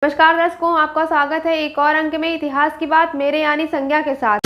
नमस्कार दर्शकों, आपका स्वागत है एक और अंक में इतिहास की बात मेरे यानी संज्ञा के साथ।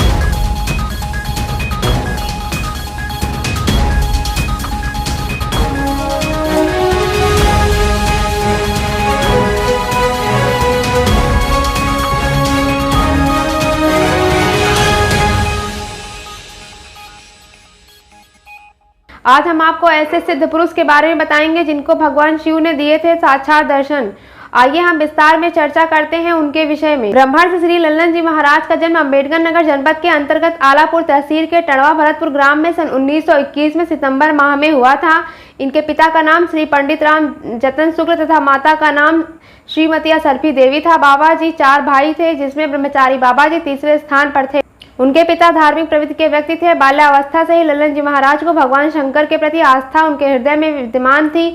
आज हम आपको ऐसे सिद्ध पुरुष के बारे में बताएंगे जिनको भगवान शिव ने दिए थे साक्षात दर्शन। आइए हम विस्तार में चर्चा करते हैं उनके विषय में। ब्रह्मर्षि श्री लल्लन जी महाराज का जन्म अम्बेडकर नगर जनपद के अंतर्गत आलापुर तहसील के टड़वा भरतपुर ग्राम में सन 1921 में सितंबर माह में हुआ था। इनके पिता का नाम श्री पंडित राम जतन शुक्ल तथा माता का नाम श्रीमती सरफी देवी था। बाबा जी 4 भाई थे, जिसमें ब्रह्मचारी बाबा जी तीसरे स्थान पर थे। उनके पिता धार्मिक प्रवृत्ति के व्यक्ति थे। बाल्यावस्था से ही लल्लन जी महाराज को भगवान शंकर के प्रति आस्था उनके हृदय में विद्यमान थी।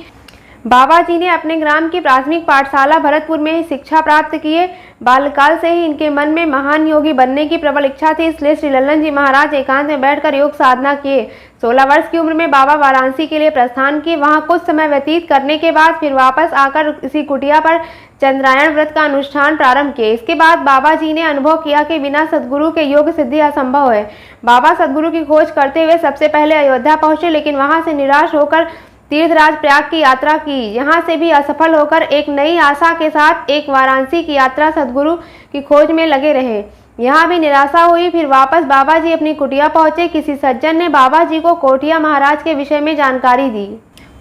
बाबा जी ने अपने ग्राम की प्राथमिक पाठशाला भरतपुर में ही शिक्षा प्राप्त किए। बाल्यकाल से ही इनके मन में महान योगी बनने की प्रबल इच्छा थी, इसलिए श्री लल्लन जी महाराज एकांत में बैठकर योग साधना किए। 16 वर्ष की उम्र में बाबा वाराणसी के लिए प्रस्थान किए। वहां कुछ समय व्यतीत करने के बाद फिर वापस आकर इसी कुटिया पर चंद्रायण व्रत का अनुष्ठान प्रारंभ किए। इसके बाद बाबा जी ने अनुभव किया कि बिना सद्गुरु के योग सिद्धि असंभव है। बाबा सद्गुरु की खोज करते हुए सबसे पहले अयोध्या पहुंचे, लेकिन वहां से निराश होकर तीर्थराज प्रयाग की यात्रा की। यहाँ से भी असफल होकर एक नई आशा के साथ एक वाराणसी की यात्रा सद्गुरु की खोज में लगे रहे। यहाँ भी निराशा हुई। फिर वापस बाबा जी अपनी कुटिया पहुंचे। किसी सज्जन ने बाबा जी को कोठिया महाराज के विषय में जानकारी दी।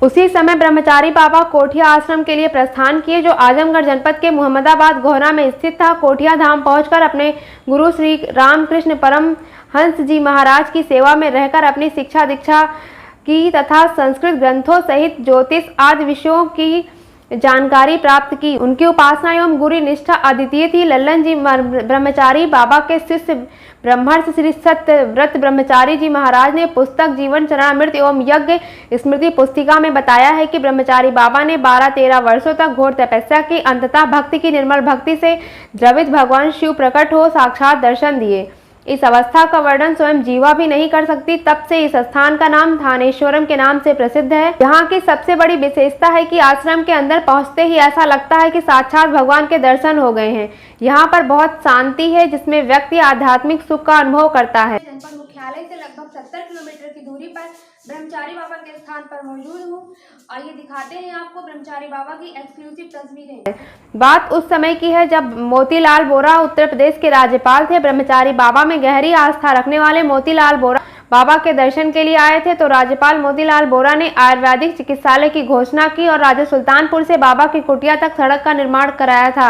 उसी समय ब्रह्मचारी बाबा कोठिया आश्रम के लिए प्रस्थान किए, जो आजमगढ़ जनपद के मुहम्मदाबाद गोहरा में स्थित था। कोठिया धाम पहुंचकर अपने गुरु श्री रामकृष्ण परम हंस जी महाराज की सेवा में रहकर अपनी शिक्षा दीक्षा की तथा संस्कृत ग्रंथों सहित ज्योतिष आदि विषयों की जानकारी प्राप्त की। उनकी उपासना एवं गुरु निष्ठा अद्वितीय थी। लल्लन जी ब्रह्मचारी बाबा के शिष्य ब्रह्मर्षि श्री सत्य व्रत ब्रह्मचारी जी महाराज ने पुस्तक जीवन चरणामृत एवं यज्ञ स्मृति पुस्तिका में बताया है कि ब्रह्मचारी बाबा ने 12-13 वर्षों तक घोर तपस्या की। अंततः भक्ति की निर्मल भक्ति से द्रवित भगवान शिव प्रकट हो साक्षात दर्शन दिए। इस अवस्था का वर्णन स्वयं जीवा भी नहीं कर सकती। तब से इस स्थान का नाम थानेश्वरम के नाम से प्रसिद्ध है। यहाँ की सबसे बड़ी विशेषता है कि आश्रम के अंदर पहुँचते ही ऐसा लगता है कि साक्षात भगवान के दर्शन हो गए हैं। यहाँ पर बहुत शांति है, जिसमें व्यक्ति आध्यात्मिक सुख का अनुभव करता है। जनपद मुख्यालय से लगभग 70 किलोमीटर की दूरी पर ब्रह्मचारी बाबा के स्थान पर मौजूद हूँ। आइए दिखाते हैं आपको ब्रह्मचारी बाबा की एक्सक्लूसिव तस्वीरें। बात उस समय की है जब मोतीलाल बोरा उत्तर प्रदेश के राज्यपाल थे। ब्रह्मचारी बाबा में गहरी आस्था रखने वाले मोतीलाल बोरा बाबा के दर्शन के लिए आए थे, तो राज्यपाल मोतीलाल बोरा ने आयुर्वेदिक चिकित्सालय की घोषणा की और राजा सुल्तानपुर से बाबा की कुटिया तक सड़क का निर्माण कराया था।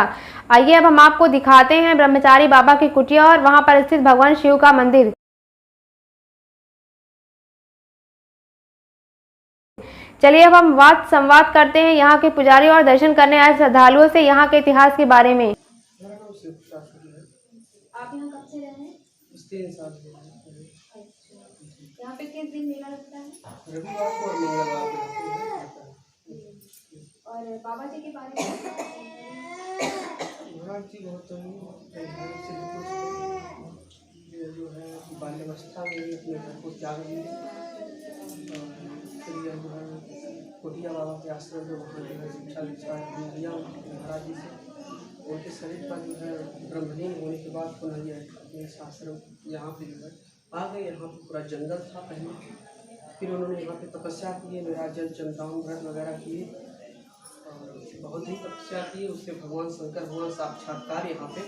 आइए अब हम आपको दिखाते हैं ब्रह्मचारी बाबा की कुटिया और वहां पर स्थित भगवान शिव का मंदिर। चलिए अब हम संवाद करते हैं यहाँ के पुजारी और दर्शन करने आए श्रद्धालुओं से यहाँ के इतिहास के बारे में। आप यहाँ कब से रहे हैं? 3 साल से। अच्छा, यहाँ पे किस दिन मेला लगता है? रविवार को और मंगलवार को। और बाबा जी के बारे में महाराज जी बहुत जो है बाल्यावस्था में अपने घर को त्याग दिए। कोटिया बाबा के आश्रम में वहाँ जो है शिक्षा दीक्षा लिया महाराज जी से। उनके शरीर पर जो है ब्रह्मलीन होने के बाद पुनः यह आश्रम यहाँ पे जो है आ गए। यहाँ पे पूरा जंगल था पहले। फिर उन्होंने यहाँ पे तपस्या की, निराजल चंद्रावन व्रत वगैरह किए और बहुत ही तपस्या की। उससे भगवान शंकर भगवान साक्षात्कार यहाँ पे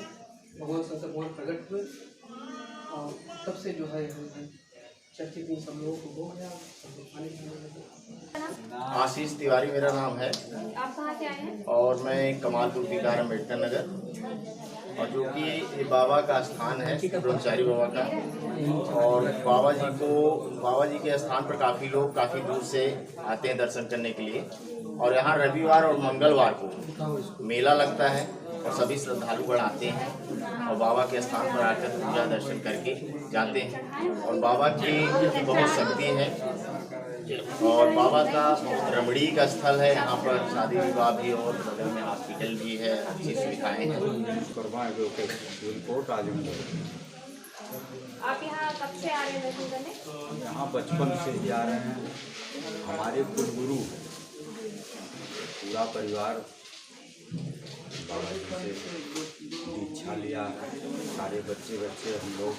भगवान शंकर भगवान प्रकट हुए और तब से जो है चर्चित सब लोगों को हो गया। आशीष तिवारी मेरा नाम है। आप कहाँ से आए हैं? और मैं कमालपुर बिहार अम्बेडकर नगर, और जो कि बाबा का स्थान है ब्रह्मचारी बाबा का। और बाबा जी के स्थान पर काफ़ी लोग काफ़ी दूर से आते हैं दर्शन करने के लिए। और यहाँ रविवार और मंगलवार को मेला लगता है और सभी श्रद्धालुगण आते हैं और बाबा के स्थान पर आकर पूजा दर्शन करके जाते हैं। और बाबा की बहुत शक्ति है और बाबा का रमणी का स्थल है। यहाँ पर शादी विवाह भी और बगल में हॉस्पिटल भी है, अच्छी सुविधाएँ हैं। आप यहाँ कब से आ रहे हैं दर्शन करने? यहाँ बचपन से ही आ रहे हैं। हमारे कुलगुरु पूरा परिवार बाबा जी से दीक्षा लिया है। सारे बच्चे हम लोग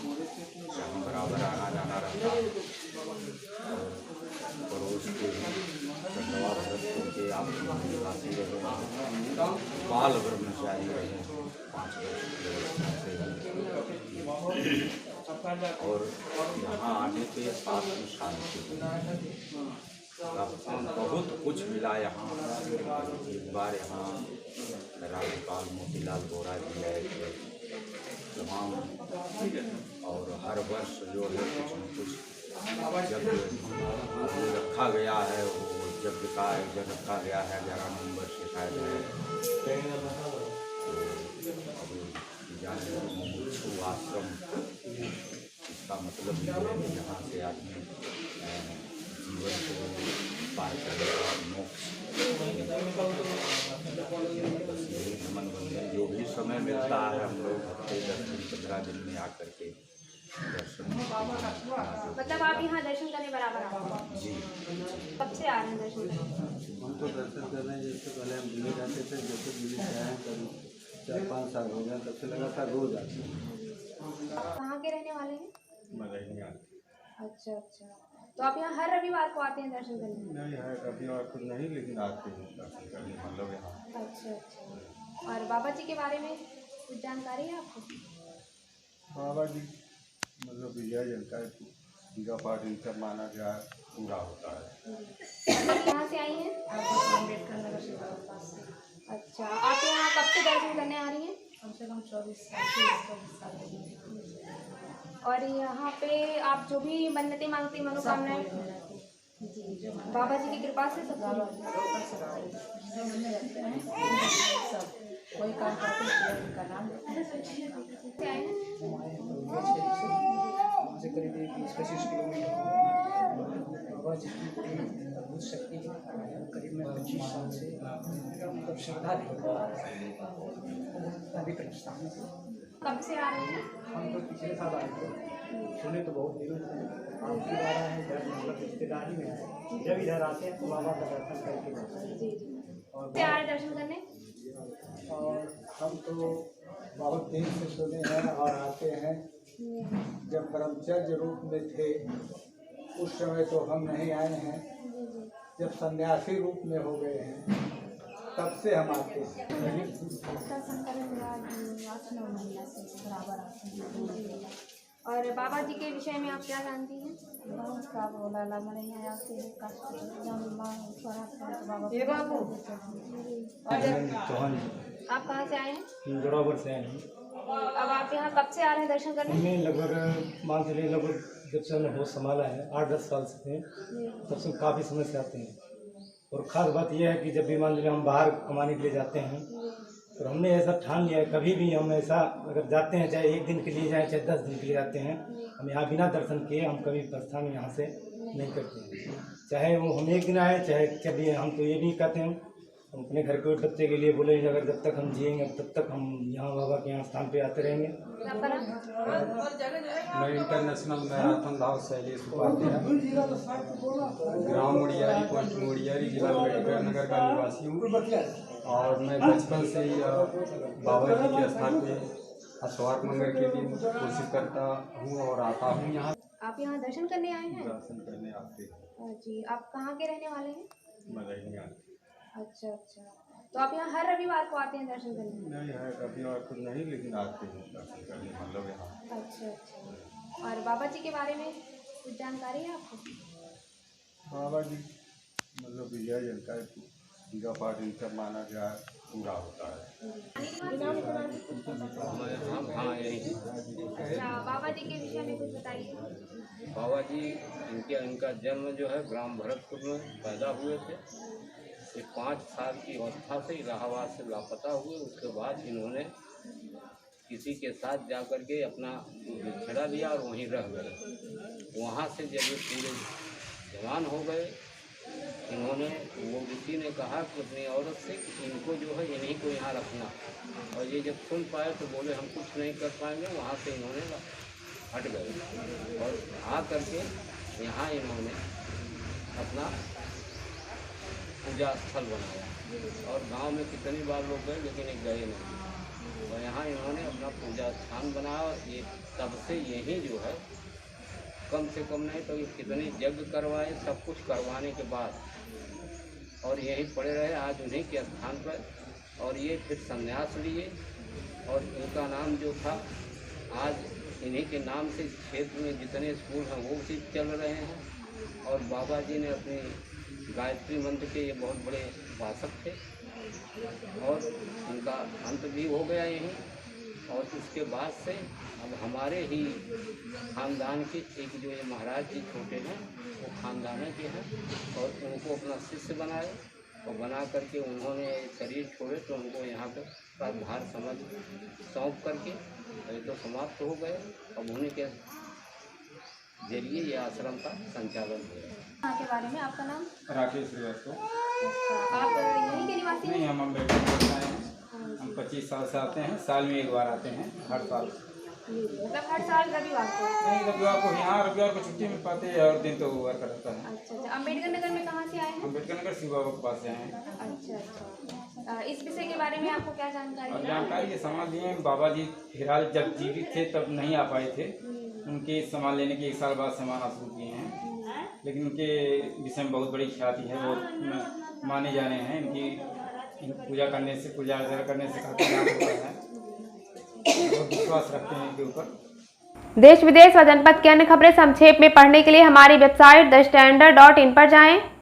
यहाँ बराबर आना जाना रहता है। और पड़ोस के खंडवा भरतपुर के आप निवासी रहे, बाल ब्रह्मचारी रहे 5 वर्ष व्यवस्था से। और यहाँ आने के आत्म शांति बहुत कुछ मिला। यहाँ एक बार यहाँ राज्यपाल मोतीलाल वोरा जी आए थे तमाम, और हर वर्ष जो है कुछ न कुछ जब रखा गया है, वो जब का आयोजन रखा गया है 11 नवंबर से शायद है। तो मुमुक्षु आश्रम, इसका मतलब ये है कि यहाँ से आदमी जीवन को पार करेगा, मोक्ष। बस यही नमन बंधन जो भी समय मिलता है हम लोग हफ्ते 10 दिन 15 दिन में आकर के दर्शन। मतलब आप यहाँ दर्शन करने बराबर आते हैं? जी। कब से आ रहे हैं दर्शन करने? हम तो दर्शन कर रहे हैं, जैसे पहले हम दिल्ली जाते थे, जैसे दिल्ली से आए हैं करीब 4-5 साल हो गए, तब से लगातार रोज आते हैं। कहाँ के रहने वाले हैं? मगहिया। अच्छा अच्छा, तो आप यहाँ हर रविवार को आते हैं दर्शन करने? नहीं है रविवार को नहीं, लेकिन आते हैं दर्शन करने मतलब यहाँ। अच्छा अच्छा, और बाबा जी के बारे में कुछ जानकारी है आपको? बाबा जी मतलब विजय जनता है, पूजा पाठ इनका माना जाए पूरा होता है। आप कहाँ से आई हैं? अच्छा, आप यहाँ कब से दर्शन करने आ रही हैं? कम से कम 24 साल। और यहाँ पे आप जो भी मन्नतें मांगती, मनोकामनाएं बाबा जी की कृपा से सब कोई काम करते हैं उनका नाम से आए हैं? वहाँ से करीब 20-25 किलोमीटर बाबा जी की अद्भुत शक्ति करीब मैं 25 साल से मतलब श्रद्धा अभी प्रतिष्ठान से। कब से आ रहे हैं? हम तो पिछले साल आए थे, सुने तो बहुत दिनों से, आपकी बार आए हैं इधर, मतलब रिश्तेदारी में है। जब इधर आते हैं तो बाबा का दर्शन करके जाते हैं। जी जी, से आ रहे दर्शन करने? और हम तो बहुत दिन से सुने हैं और आते हैं। जब ब्रह्मचर्य रूप में थे उस समय तो हम नहीं आए हैं, जब सन्यासी रूप में हो गए हैं तब से हम आते हैं। दर्शन करेंगे 8-9 महीना से बराबर आते हैं। और बाबा जी के विषय में आप क्या जानती हैं? बहुत का बोला ला मैंने यहाँ आते हैं कष्ट जब मांग बाबा ये बाबू। आप कहाँ से आए हैं? जोरावर से आए हैं। अब आप यहाँ कब से आ रहे हैं दर्शन करने? हमने लगभग मान चलिए लगभग जब से हमने होश संभाला है 8-10 साल से थे, तब से काफ़ी समय से आते हैं। और ख़ास बात यह है कि जब भी मान लीजिए हम बाहर कमाने के लिए जाते हैं तो हमने ऐसा ठान लिया है, कभी भी हम ऐसा अगर जाते हैं, चाहे 1 दिन के लिए जाए चाहे 10 दिन के लिए जाते हैं, हम यहाँ बिना दर्शन किए हम कभी प्रस्थान यहाँ से नहीं करते हैं। चाहे वो हम 1 दिन आए चाहे चलिए, हम तो ये भी कहते हैं हम अपने घर के बच्चे के लिए बोले अगर जब तक हम जिएंगे तब तक हम यहाँ बाबा के यहाँ स्थान पे आते रहेंगे। आपका नाम? मैं इंटरनेशनल मैराथन धाव शैलेश उपाध्याय, ग्राम मुड़ियारी, पोस्ट मुड़ियारी, जिला अम्बेडकर नगर का निवासी हूँ। और मैं बचपन से ही बाबा जी के स्थान पे अस्वार मंगल के लिए कोशिश करता हूँ और आता हूँ यहाँ। आप यहाँ दर्शन करने आए हैं? दर्शन करने आते हैं। जी, आप कहाँ के रहने वाले हैं? मगहिया। अच्छा अच्छा, तो आप यहाँ हर रविवार को आते हैं दर्शन करने? नहीं है रविवार को नहीं, लेकिन आते हैं दर्शन करने मतलब यहाँ। अच्छा अच्छा, और बाबा जी के बारे में कुछ जानकारी है आपको? बाबा जी मतलब विजय जनता है, पूजा पाठ इनका माना जाए पूरा होता है। हाँ यही। अच्छा, बाबा जी के विषय में कुछ बताइए। बाबा जी इनका जन्म जो है ग्राम भरतपुर में पैदा हुए थे। ये 5 साल की अवस्था से इलाहाबाद से लापता हुए, उसके बाद इन्होंने किसी के साथ जाकर के अपना बिछड़ा लिया और वहीं रह गए। वहाँ से जब ये पूरे जवान हो गए, इन्होंने वो ऋषि ने कहा कि अपनी औरत से कि इनको जो है इन्हीं को यहाँ रखना। और ये जब सुन पाए तो बोले हम कुछ नहीं कर पाएंगे। वहाँ से इन्होंने हट गए और आ करके यहाँ इन्होंने अपना पूजा स्थल बनाया। और गांव में कितनी बार लोग गए लेकिन एक गए नहीं। और यहाँ इन्होंने अपना पूजा स्थान बनाया और ये तब से यही जो है कम से कम नहीं तो ये कितने यज्ञ करवाए, सब कुछ करवाने के बाद और यहीं पड़े रहे आज उन्हीं के स्थान पर। और ये फिर संन्यास लिए और इनका नाम जो था आज इन्हीं के नाम से क्षेत्र में जितने स्कूल हैं वो भी चल रहे हैं। और बाबा जी ने अपनी गायत्री मंत्र के ये बहुत बड़े उपासक थे और इनका अंत भी हो गया यहीं। और उसके बाद से अब हमारे ही खानदान के एक जो ये महाराज जी छोटे हैं वो खानदान के हैं और उनको अपना शिष्य बनाए और बना करके उन्होंने शरीर छोड़े तो उनको यहाँ पर भार समझ सौंप करके ये तो समाप्त हो गए। अब उन्हीं के जरिए ये आश्रम का संचालन हो रहा है। यहाँ के बारे में आपका नाम? राकेश श्रीवास्तव। अच्छा, आप यहीं के निवासी हैं? नहीं, हम अम्बेडकर से आए हैं। हम 25 साल से आते हैं, साल में एक बार आते हैं, हर साल। मतलब हर साल रविवार को? नहीं, रविवार को यहाँ रविवार को छुट्टी मिल पाती है और दिन तो वर्क रहता है। अच्छा अच्छा। अम्बेडकर नगर में कहाँ से आए हैं? अम्बेडकर नगर शिव बाबा के पास से आए हैं। अच्छा अच्छा। इस विषय के बारे में आपको क्या जानकारी और है? जानकारी ये संभाल लिए बाबा जी फिलहाल जब जीवित थे तब नहीं आ पाए थे। उनके सामान लेने के 1 साल बाद सामान शुरू किए हैं, लेकिन उनके विषय में बहुत बड़ी ख्याति है, वो माने जाने हैं। इनकी पूजा करने से, पूजा अर्चना करने से काफ़ी लाभ होता है, बहुत विश्वास रखते हैं इनके ऊपर। देश विदेश व जनपद की अन्य खबरें संक्षेप में पढ़ने के लिए हमारी वेबसाइट द स्टैंडर्ड.in पर जाएं।